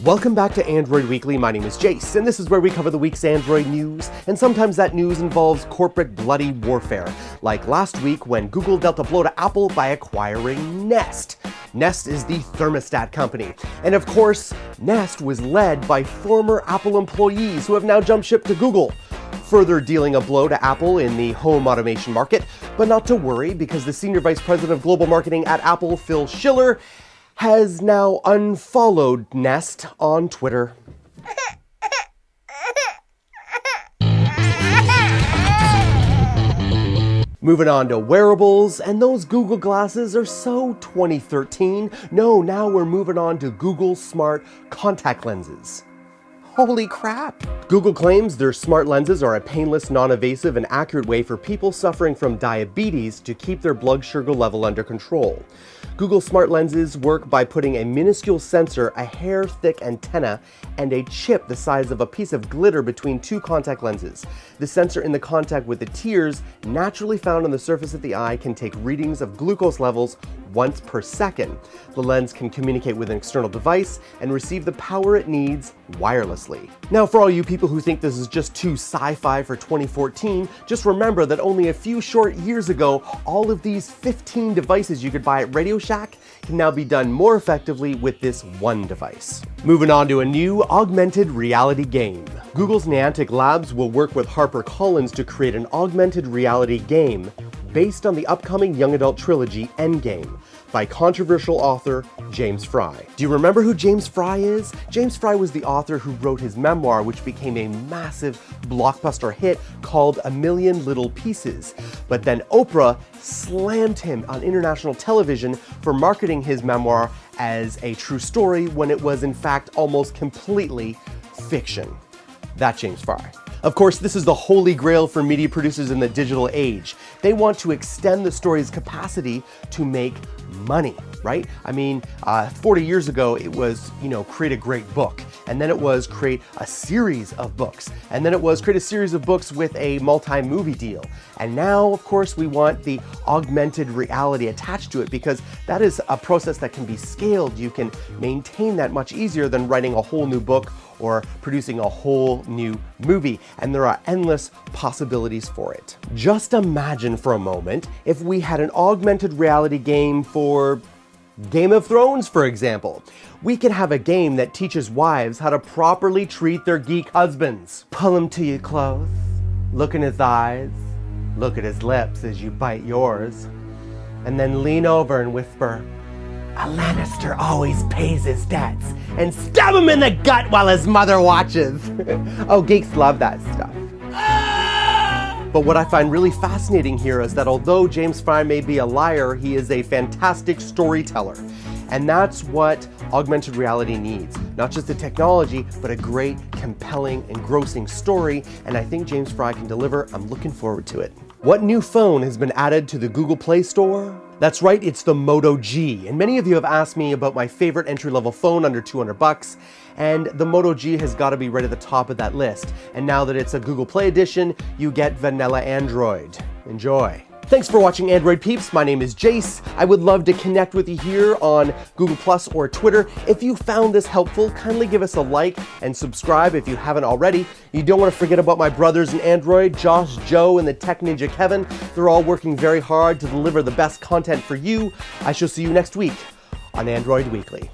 Welcome back to Android Weekly. My name is Jayce, and this is where we cover the week's Android news, and sometimes that news involves corporate bloody warfare, like last week when Google dealt a blow to Apple by acquiring Nest. Nest is the thermostat company, and of course, Nest was led by former Apple employees who have now jumped ship to Google, further dealing a blow to Apple in the home automation market. But not to worry, because the Senior Vice President of Global Marketing at Apple, Phil Schiller, has now unfollowed Nest on Twitter. Moving on to wearables, and those Google glasses are so 2013. No, now we're moving on to Google Smart Contact Lenses. Holy crap! Google claims their smart lenses are a painless, non-invasive, and accurate way for people suffering from diabetes to keep their blood sugar level under control. Google Smart Lenses work by putting a minuscule sensor, a hair-thick antenna, and a chip the size of a piece of glitter between two contact lenses. The sensor in the contact with the tears, naturally found on the surface of the eye, can take readings of glucose levels once per second. The lens can communicate with an external device and receive the power it needs wirelessly. Now, for all you people who think this is just too sci-fi for 2014, just remember that only a few short years ago, all of these 15 devices you could buy at Radio Shack can now be done more effectively with this one device. Moving on to a new augmented reality game. Google's Niantic Labs will work with HarperCollins to create an augmented reality game based on the upcoming young adult trilogy Endgame by controversial author James Freys. Do you remember who James Freys is? James Freys was the author who wrote his memoir, which became a massive blockbuster hit called A Million Little Pieces. But then Oprah slammed him on international television for marketing his memoir as a true story when it was in fact almost completely fiction. That's James Freys. Of course, this is the holy grail for media producers in the digital age. They want to extend the story's capacity to make money, right? I mean, 40 years ago, it was, create a great book. And then it was create a series of books. And then it was create a series of books with a multi-movie deal. And now, of course, we want the augmented reality attached to it, because that is a process that can be scaled. You can maintain that much easier than writing a whole new book or producing a whole new movie, and there are endless possibilities for it. Just imagine for a moment if we had an augmented reality game for Game of Thrones, for example. We could have a game that teaches wives how to properly treat their geek husbands. Pull him to you close, look in his eyes, look at his lips as you bite yours, and then lean over and whisper, "A Lannister always pays his debts," and stab him in the gut while his mother watches. Oh, geeks love that stuff. But what I find really fascinating here is that although James Freys may be a liar, he is a fantastic storyteller. And that's what augmented reality needs. Not just the technology, but a great, compelling, engrossing story. And I think James Freys can deliver. I'm looking forward to it. What new phone has been added to the Google Play Store? That's right, it's the Moto G. And many of you have asked me about my favorite entry-level phone under 200 bucks. And the Moto G has got to be right at the top of that list. And now that it's a Google Play edition, you get vanilla Android. Enjoy. Thanks for watching, Android peeps. My name is Jayce. I would love to connect with you here on Google Plus or Twitter. If you found this helpful, kindly give us a like and subscribe if you haven't already. You don't want to forget about my brothers in Android, Josh, Joe, and the Tech Ninja Kevin. They're all working very hard to deliver the best content for you. I shall see you next week on Android Weekly.